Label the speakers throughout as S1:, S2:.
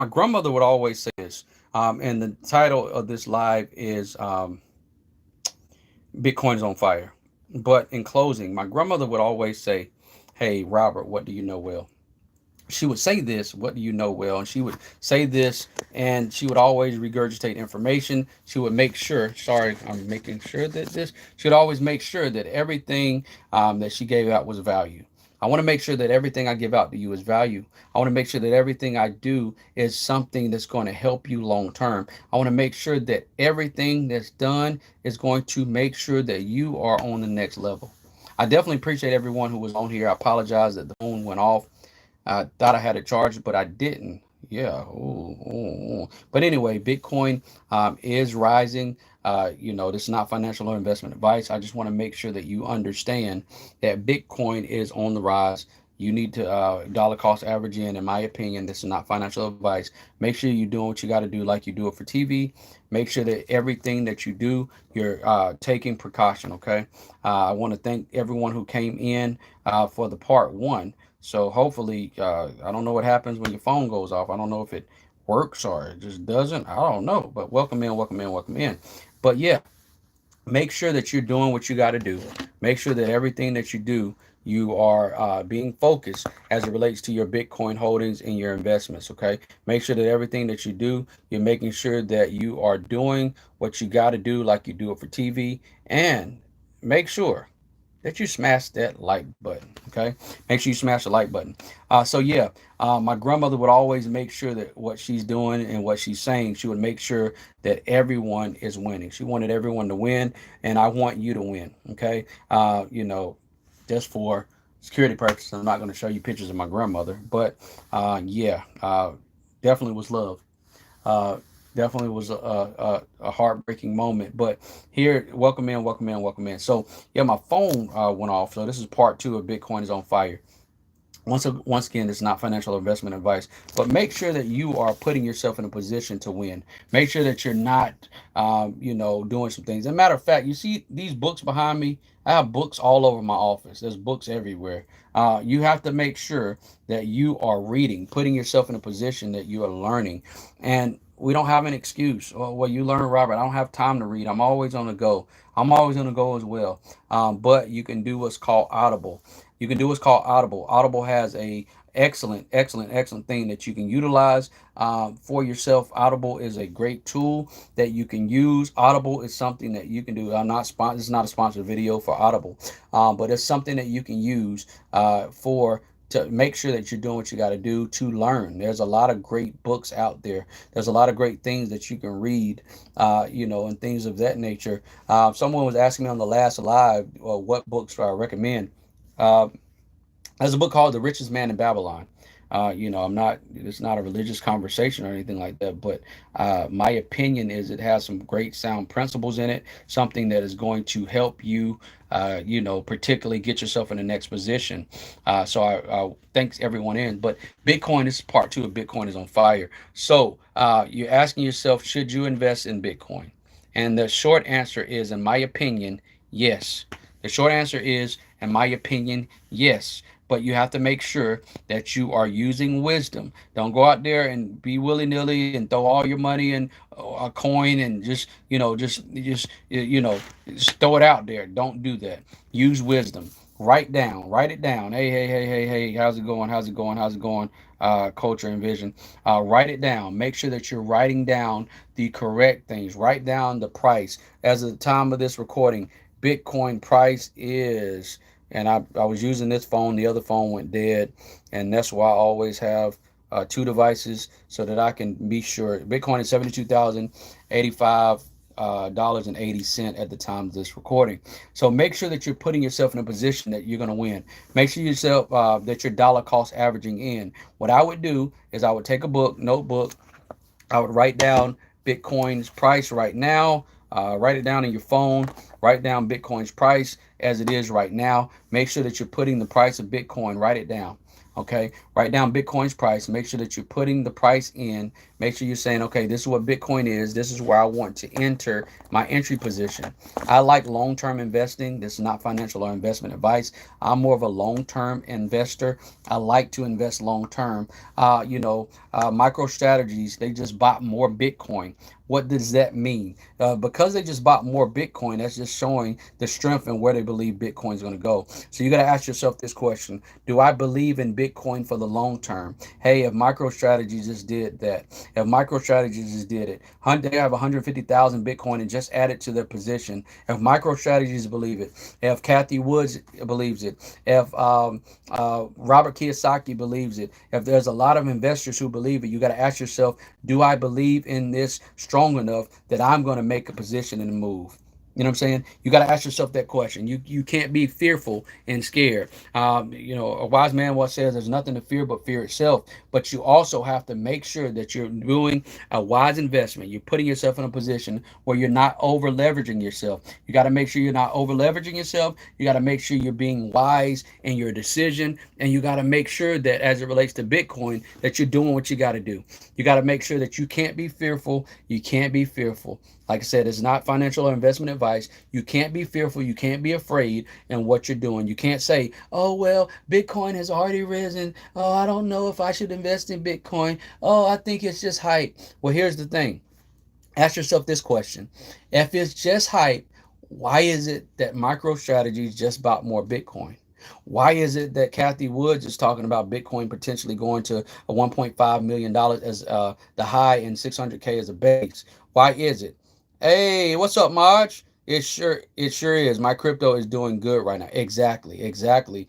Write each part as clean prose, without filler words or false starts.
S1: My grandmother would always say this, and the title of this live is Bitcoin is on fire. But in closing, my grandmother would always say, "Hey, Robert, what do you know well?" She would say this, "What do you know well?" And she would say this, and she would always regurgitate information. She would make sure, sorry, I'm making sure that this, she would always make sure that everything that she gave out was value. I want to make sure that everything I give out to you is value. I want to make sure that everything I do is something that's going to help you long term. I want to make sure that everything that's done is going to make sure that you are on the next level. I definitely appreciate everyone who was on here. I apologize that the phone went off. I thought I had it charged, but I didn't. Yeah. Ooh, ooh, ooh. But anyway, Bitcoin is rising. This is not financial or investment advice. I just want to make sure that you understand that Bitcoin is on the rise. You need to dollar cost average in my opinion. This is not financial advice. Make sure you're doing what you got to do like you do it for TV. Make sure that everything that you do, you're taking precaution, okay? I want to thank everyone who came in for the part one. So hopefully, I don't know what happens when your phone goes off. I don't know if it works or it just doesn't. I don't know. But welcome in, welcome in, welcome in. But yeah, make sure that you're doing what you got to do. Make sure that everything that you do, you are being focused as it relates to your Bitcoin holdings and your investments. Okay. Make sure that everything that you do, you're making sure that you are doing what you got to do, like you do it for TV, and make sure that you smash that like button. Okay, make sure you smash the like button. My grandmother would always make sure that what she's doing and what she's saying, she would make sure that everyone is winning. She wanted everyone to win, and I want you to win. Okay, just for security purposes, I'm not going to show you pictures of my grandmother, but definitely was love. Uh, Definitely was a heartbreaking moment. But here, welcome in, welcome in, welcome in. So yeah, my phone went off. So this is part two of Bitcoin is on fire. Once again, it's not financial investment advice, but make sure that you are putting yourself in a position to win. Make sure that you're not, doing some things. As a matter of fact, you see these books behind me. I have books all over my office. There's books everywhere. You have to make sure that you are reading, putting yourself in a position that you are learning, and we don't have an excuse. Well, you learn, Robert. I don't have time to read. I'm always on the go. I'm always on the go as well. But you can do what's called Audible. You can do what's called Audible. Audible has a excellent thing that you can utilize for yourself. Audible is a great tool that you can use. Audible is something that you can do. I'm not spon- This is not a sponsored video for Audible, but it's something that you can use for to make sure that you're doing what you got to do to learn. There's a lot of great books out there. There's a lot of great things that you can read, and things of that nature. Someone was asking me on the last live what books do I recommend. Uh, there's a book called The Richest Man in Babylon. I'm not, it's not a religious conversation or anything like that, but my opinion is it has some great sound principles in it, something that is going to help you, particularly get yourself in the next position. So I thanks everyone in. But Bitcoin, this is part two of Bitcoin is on fire. So you're asking yourself, should you invest in Bitcoin? And the short answer is, in my opinion, yes. The short answer is, in my opinion, yes. But you have to make sure that you are using wisdom. Don't go out there and be willy nilly and throw all your money in a coin and just throw it out there. Don't do that. Use wisdom. Write it down. Hey. How's it going? How's it going? How's it going? Culture and vision. Write it down. Make sure that you're writing down the correct things. Write down the price. As of the time of this recording, Bitcoin price is, and I was using this phone, the other phone went dead, and that's why I always have two devices so that I can be sure. Bitcoin is 72,085 dollars and 80 cents at the time of this recording. So make sure that you're putting yourself in a position that you're going to win. Make sure yourself that you're dollar cost averaging in. What I would do is I would take a notebook. I would write down Bitcoin's price right now. Write it down in your phone. Write down Bitcoin's price as it is right now. Make sure that you're putting the price of Bitcoin. Write it down. Okay. Write down Bitcoin's price. Make sure that you're putting the price in. Make sure you're saying, okay, this is what Bitcoin is. This is where I want to enter my entry position. I like long-term investing. This is not financial or investment advice. I'm more of a long-term investor. I like to invest long-term. Micro strategies, they just bought more Bitcoin. What does that mean? Because they just bought more Bitcoin, that's just showing the strength and where they believe Bitcoin is going to go. So you got to ask yourself this question: do I believe in Bitcoin for the long term? Hey, if MicroStrategy just did that, if MicroStrategy just did it, they have 150,000 Bitcoin and just added to their position. If MicroStrategies believe it, if Kathy Woods believes it, if Robert Kiyosaki believes it, if there's a lot of investors who believe it, you got to ask yourself, do I believe in this strong enough that I'm going to make a position and a move? You know what I'm saying? You got to ask yourself that question. You can't be fearful and scared. A wise man once says there's nothing to fear but fear itself. But you also have to make sure that you're doing a wise investment. You're putting yourself in a position where you're not over leveraging yourself. You got to make sure you're not over leveraging yourself. You got to make sure you're being wise in your decision. And you got to make sure that as it relates to Bitcoin, that you're doing what you got to do. You got to make sure that you can't be fearful. You can't be fearful. Like I said, it's not financial or investment advice. You can't be fearful. You can't be afraid in what you're doing. You can't say, oh, well, Bitcoin has already risen. Oh, I don't know if I should invest in Bitcoin. Oh, I think it's just hype. Well, here's the thing. Ask yourself this question. If it's just hype, why is it that MicroStrategies just bought more Bitcoin? Why is it that Kathy Woods is talking about Bitcoin potentially going to a $1.5 million as the high and 600K as a base? Why is it? Hey, what's up, Marge? It sure is. My crypto is doing good right now. Exactly,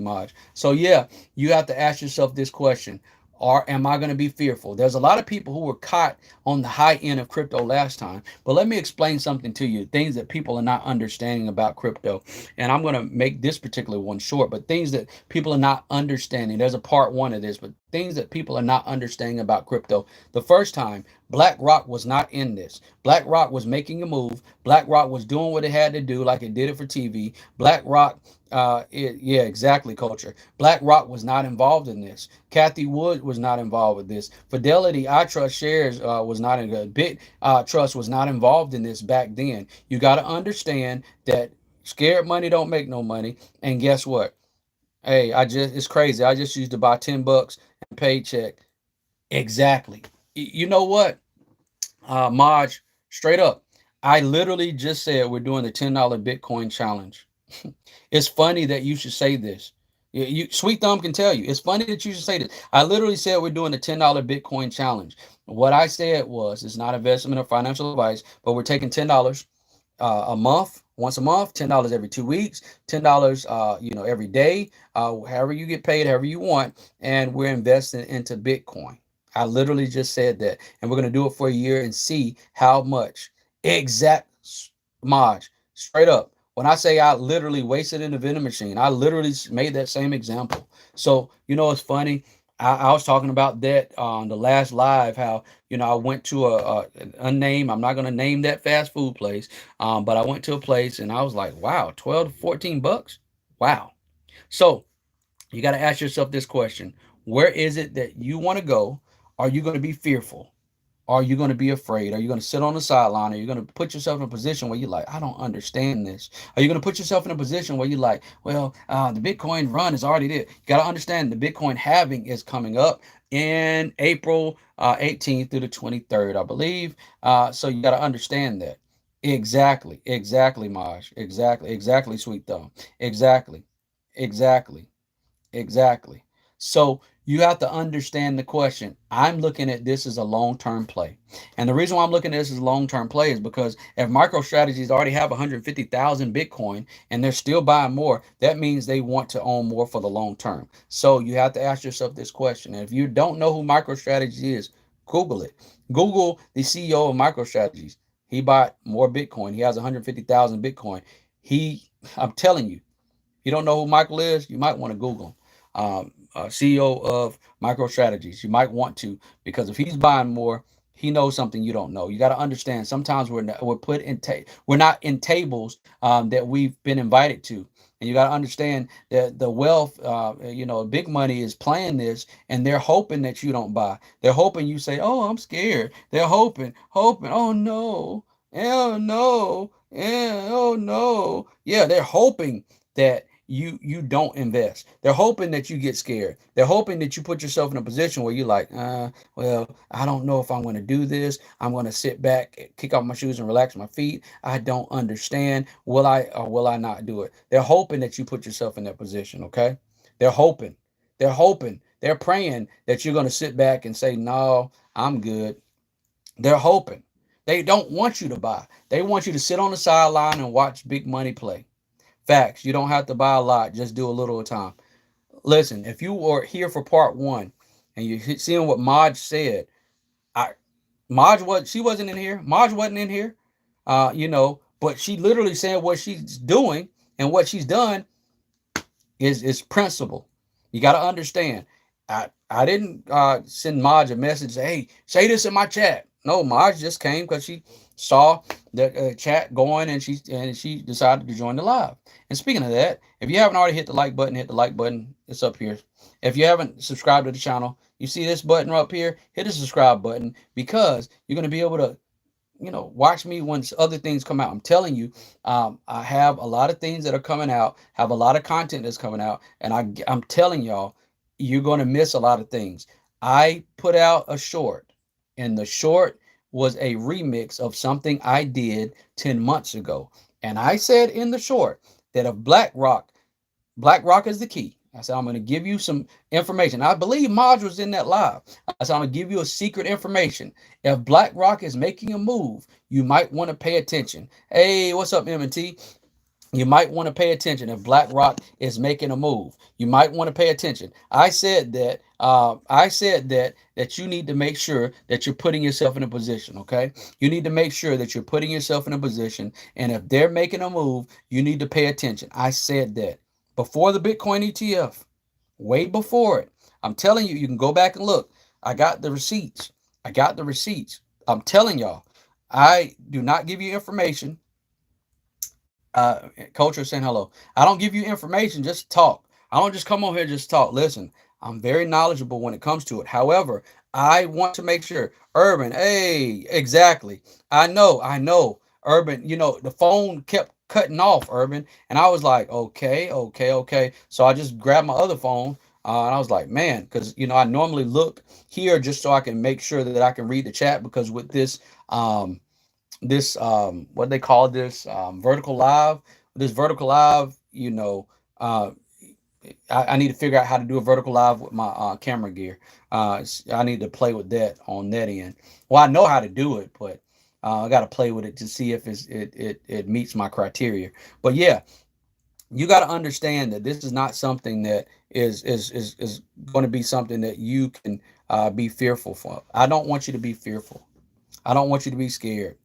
S1: Marge. So yeah, you have to ask yourself this question: or am I going to be fearful? There's a lot of people who were caught on the high end of crypto last time. But let me explain something to you, things that people are not understanding about crypto. And I'm going to make this particular one short, but things that people are not understanding. There's a part one of this, but things that people are not understanding about crypto. The first time, BlackRock was not in this. BlackRock was making a move. BlackRock was doing what it had to do, like it did it for TV. BlackRock, yeah, exactly, culture. BlackRock was not involved in this. Kathy Wood was not involved with this. Fidelity, I Trust Shares was not in good. Bit Trust was not involved in this back then. You got to understand that scared money don't make no money. And guess what? Hey, it's crazy. I just used to buy $10 and paycheck. Exactly. You know what? Maj, straight up, I literally just said we're doing the $10 Bitcoin challenge. It's funny that you should say this. Sweet Thumb can tell you. It's funny that you should say this. I literally said we're doing the $10 Bitcoin challenge. What I said was, it's not investment or financial advice, but we're taking $10 a month, once a month, $10 every 2 weeks, $10 every day, however you get paid, however you want, and we're investing into Bitcoin. I literally just said that, and we're gonna do it for a year and see how much exact Maj, straight up. When I say I literally wasted in the vending machine, I literally made that same example. So it's funny. I was talking about that on the last live, how I went to an unnamed, I'm not going to name that fast food place, but I went to a place and I was like, wow, 12 to 14 bucks. Wow. So you got to ask yourself this question: where is it that you want to go? Are you going to be fearful? Are you going to be afraid? Are you going to sit on the sideline? Are you going to put yourself in a position where you're like, I don't understand this? Are you going to put yourself in a position where you're like, well, the Bitcoin run is already there? You got to understand the Bitcoin halving is coming up in April 18th through the 23rd, I believe. So you got to understand that. Exactly, Maj. Exactly, Sweet Thumb. Exactly, exactly. Exactly. So you have to understand the question. I'm looking at this as a long-term play. And the reason why I'm looking at this as a long-term play is because if MicroStrategies already have 150,000 Bitcoin and they're still buying more, that means they want to own more for the long term. So you have to ask yourself this question. And if you don't know who MicroStrategy is, Google it. Google the CEO of MicroStrategies. He bought more Bitcoin. He has 150,000 Bitcoin. I'm telling you, you don't know who Michael is, you might want to Google him. CEO of MicroStrategies. You might want to, because if he's buying more, he knows something you don't know. You got to understand. Sometimes we're put in we're not in tables that we've been invited to. And you got to understand that the wealth, big money is playing this, and they're hoping that you don't buy. They're hoping you say, "Oh, I'm scared." They're hoping. Oh no, oh no, yeah, oh no, yeah. They're hoping that you don't invest. They're hoping that you get scared. They're hoping that you put yourself in a position where you're like, well, I don't know if I'm going to do this. I'm going to sit back, kick off my shoes, and relax my feet. I don't understand. Will I or will I not do it? They're hoping that you put yourself in that position. Okay, they're hoping. They're hoping. They're praying that you're going to sit back and say, "No, I'm good." They're hoping. They don't want you to buy. They want you to sit on the sideline and watch big money play. Facts. You don't have to buy a lot. Just do a little at a time. Listen, if you were here for part one and you're seeing what Maj said, I she wasn't in here. Maj wasn't in here. But she literally said what she's doing and what she's done is principle. You got to understand. I didn't send Maj a message. Hey, say this in my chat. No, Maj just came because she saw the chat going and she decided to join the live. And speaking of that, if you haven't already hit the like button, hit the like button. It's up here. If you haven't subscribed to the channel, you see this button up here. Hit the subscribe button because you're going to be able to watch me once other things come out. I'm telling you, I have a lot of things that are coming out, have a lot of content that's coming out, and I'm telling y'all, you're going to miss a lot of things. I put out a short, and the short was a remix of something I did 10 months ago. And I said in the short that if Black Rock is the key. I said, I'm going to give you some information. I believe Maj was in that live. I said, I'm going to give you a secret information. If Black Rock is making a move, you might want to pay attention. Hey, what's up, M&T? You might want to pay attention if Black Rock is making a move. You might want to pay attention. I said that. That you need to make sure that you're putting yourself in a position. Okay, you need to make sure that you're putting yourself in a position, and if they're making a move, you need to pay attention. I said that before the Bitcoin ETF, way before it. I'm telling you, you can go back and look. I got the receipts. I got the receipts. I'm telling y'all, I do not give you information. Culture saying hello. I don't give you information, just talk. I don't just come on here just talk. Listen, I'm very knowledgeable when it comes to it. However, I want to make sure. Urban, hey, exactly. I know. Urban, the phone kept cutting off, Urban. And I was like, okay, okay, okay. So I just grabbed my other phone. And I was like, man, because I normally look here just so I can make sure that I can read the chat, because with um this what they call this vertical live, uh I need to figure out how to do a vertical live with my camera gear. I need to play with that on that end. Well, I know how to do it, but I got to play with it to see if it meets my criteria. But yeah, you got to understand that this is not something that is going to be something that you can be fearful for. I don't want you to be fearful. I don't want you to be scared.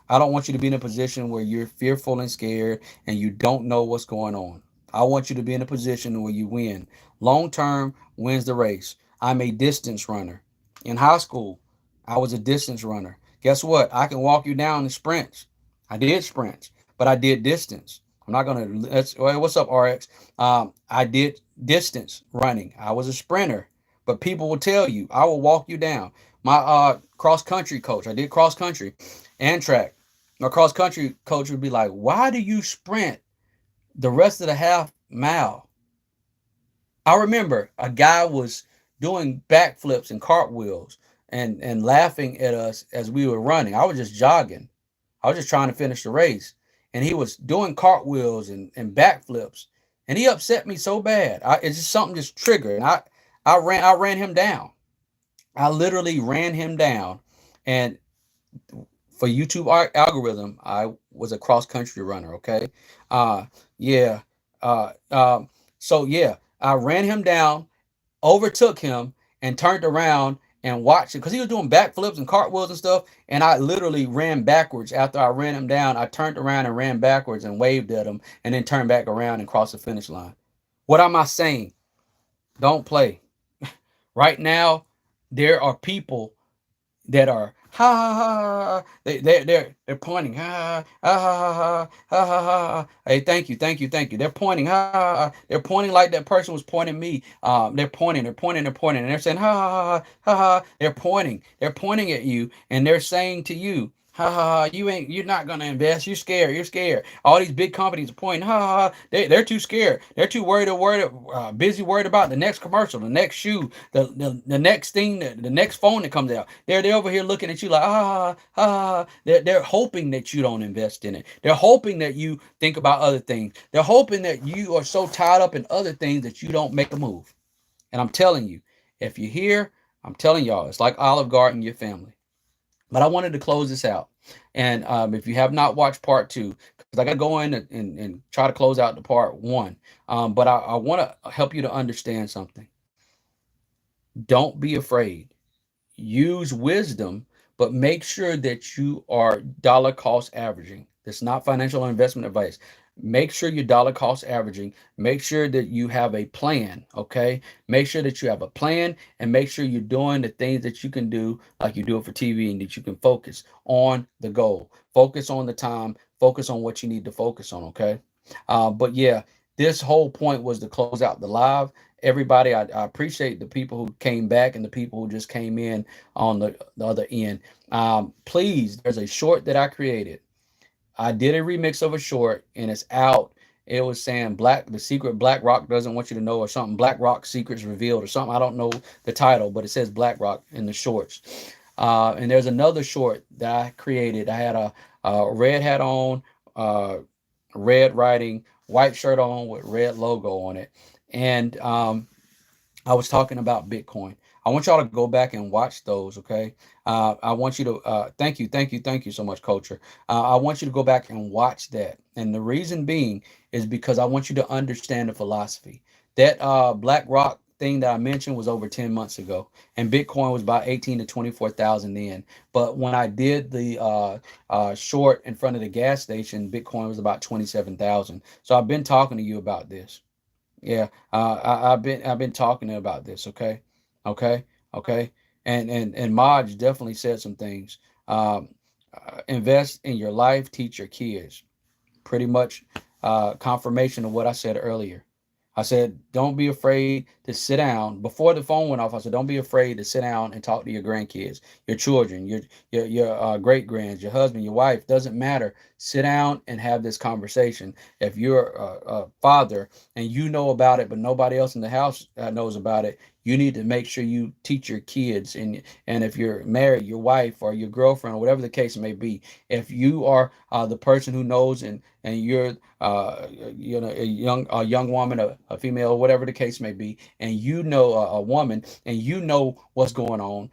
S1: I don't want you to be in a position where you're fearful and scared and you don't know what's going on. I want you to be in a position where you win. Long term wins the race. I'm a distance runner. In high school, I was a distance runner. Guess what? I can walk you down in sprints. I did sprints, but I did distance. I'm not going to. What's up, RX? I did distance running. I was a sprinter, but people will tell you, I will walk you down. My cross country coach, I did cross country and track. My cross country coach would be like, "Why do you sprint the rest of the half mile?" I remember a guy was doing backflips and cartwheels and laughing at us as we were running. I was just jogging. I was just trying to finish the race. And he was doing cartwheels and backflips. And he upset me so bad. It's just something just triggered. And I ran him down. I literally ran him down. And for YouTube algorithm, I was a cross country runner. Okay, yeah. So yeah, I ran him down, overtook him, and turned around and watched him because he was doing backflips and cartwheels and stuff. And I literally ran backwards after I ran him down. I turned around and ran backwards and waved at him, and then turned back around and crossed the finish line. What am I saying? Don't play. Right now, there are people that are ha ha ha. They're pointing ha ha ha ha ha ha ha. Hey, thank you, thank you, thank you. They're pointing ha ha ha. They're pointing like that person was pointing me. They're pointing, and they're saying ha ha ha ha ha. They're pointing at you, and they're saying to you. Ha ha ha! You're not gonna invest. You're scared. You're scared. All these big companies are pointing. Ha ha ha! They're too scared. They're too busy worried about the next commercial, the next shoe, the next thing, the next phone that comes out. They're over here looking at you like they're hoping that you don't invest in it. They're hoping that you think about other things. They're hoping that you are so tied up in other things that you don't make a move. And I'm telling you, if you're here, I'm telling y'all, it's like Olive Garden, your family. But I wanted to close this out. And if you have not watched part two, because I got to go in and try to close out the part one. But I want to help you to understand something. Don't be afraid. Use wisdom, but make sure that you are dollar cost averaging. That's not financial investment advice. Make sure you're dollar cost averaging. Make sure that you have a plan. Okay. Make sure that you have a plan, and make sure you're doing the things that you can do, like you do it for TV, and that you can focus on the goal, focus on the time, focus on what you need to focus on. Okay. But yeah, this whole point was to close out the live. Everybody, I appreciate the people who came back and the people who just came in on the other end. Please, there's a short that I created. I did a remix of a short, and it's out. It was saying the secret Black Rock doesn't want you to know, or something. Black Rock secrets revealed, or something. I don't know the title, but it says Black Rock in the shorts. And there's another short that I created. I had a red hat on, red writing, white shirt on with red logo on it. And I was talking about Bitcoin. I want y'all to go back and watch those, okay? I want you to thank you so much, Culture. I want you to go back and watch that. And the reason being is because I want you to understand the philosophy. That BlackRock thing that I mentioned was over 10 months ago, and Bitcoin was about 18 to 24,000 then. But when I did the short in front of the gas station, Bitcoin was about 27,000. So I've been talking to you about this. Yeah, I've been talking about this. Okay, okay, okay. And Maj definitely said some things. Um, invest in your life, teach your kids. Pretty much confirmation of what I said earlier. I said, don't be afraid to sit down. Before the phone went off, I said, don't be afraid to sit down and talk to your grandkids, your children, your great grands, your husband, your wife. Doesn't matter. Sit down and have this conversation. If you're a father and you know about it, but nobody else in the house knows about it, you need to make sure you teach your kids. And if you're married, your wife or your girlfriend or whatever the case may be, if you are the person who knows, and you're a young woman, a female, whatever the case may be, and you know a woman, and you know what's going on,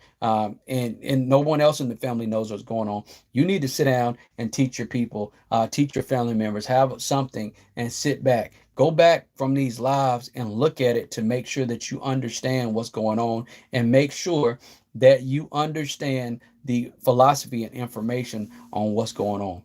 S1: and no one else in the family knows what's going on, you need to sit down and teach your people, teach your family members, have something, and sit back. Go back from these lives and look at it to make sure that you understand what's going on, and make sure that you understand the philosophy and information on what's going on.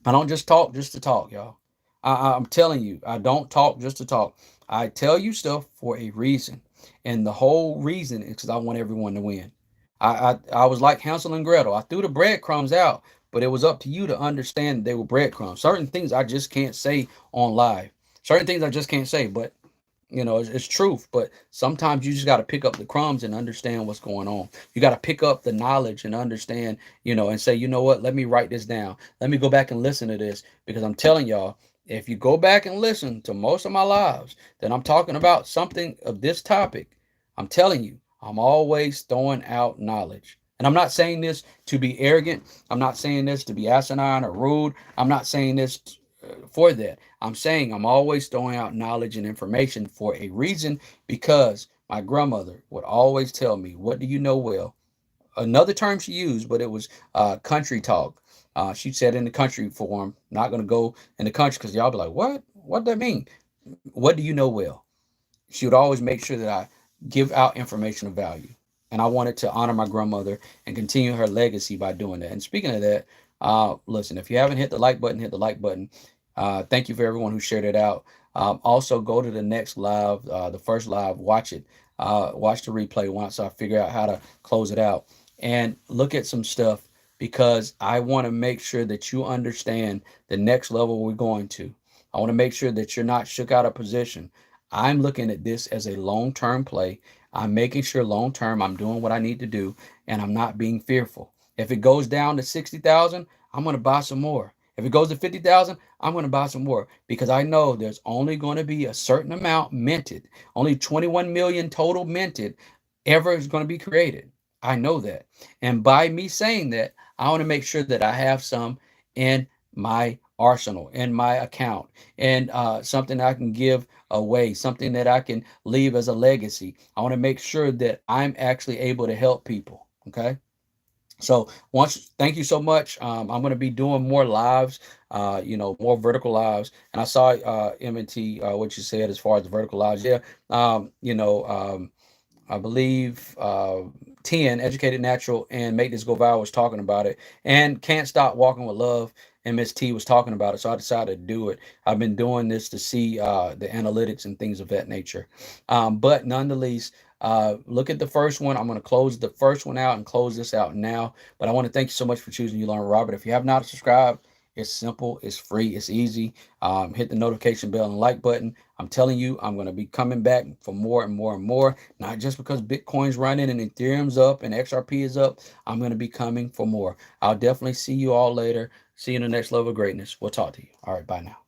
S1: I don't just talk just to talk, y'all. I'm telling you, I don't talk just to talk. I tell you stuff for a reason. And the whole reason is because I want everyone to win. I was like Hansel and Gretel. I threw the breadcrumbs out, but it was up to you to understand they were breadcrumbs. Certain things I just can't say on live. Certain things I just can't say, but it's truth. But sometimes you just got to pick up the crumbs and understand what's going on. You got to pick up the knowledge and understand, and say, you know what, let me write this down. Let me go back and listen to this, because I'm telling y'all, if you go back and listen to most of my lives, then I'm talking about something of this topic. I'm telling you, I'm always throwing out knowledge. And I'm not saying this to be arrogant. I'm not saying this to be asinine or rude. I'm not saying this for that. I'm saying I'm always throwing out knowledge and information for a reason, because my grandmother would always tell me, what do you know well? Another term she used, but it was country talk. She said in the country form, not going to go in the country because y'all be like, what? What that mean? What do you know well? She would always make sure that I give out information of value. And I wanted to honor my grandmother and continue her legacy by doing that. And speaking of that, listen, if you haven't hit the like button, hit the like button. Thank you for everyone who shared it out. Also, go to the next live, the first live, watch it. Watch the replay once I figure out how to close it out. and look at some stuff, because I want to make sure that you understand the next level we're going to. I want to make sure that you're not shook out of position. I'm looking at this as a long-term play. I'm making sure long-term I'm doing what I need to do, and I'm not being fearful. If it goes down to 60,000, I'm going to buy some more. If it goes to 50,000, I'm going to buy some more, because I know there's only going to be a certain amount minted. Only 21 million total minted ever is going to be created. I know that. And by me saying that, I want to make sure that I have some in my arsenal, in my account, and something I can give away, something that I can leave as a legacy. I want to make sure that I'm actually able to help people. Okay. So thank you so much. I'm going to be doing more lives, more vertical lives. And I saw M&T, what you said as far as the vertical lives. Yeah. I believe 10, Educated Natural, and Make This Go Viral was talking about it. And Can't Stop Walking with Love, and Miss T was talking about it. So I decided to do it. I've been doing this to see the analytics and things of that nature. But nonetheless, look at the first one. I'm going to close the first one out and close this out now. But I want to thank you so much for choosing You Learn Robert. If you have not subscribed, it's simple, it's free, it's easy. Hit the notification bell and like button. I'm telling you, I'm going to be coming back for more and more and more. Not just because Bitcoin's running and Ethereum's up and XRP is up. I'm going to be coming for more. I'll definitely see you all later. See you in the next level of greatness. We'll talk to you. All right, bye now.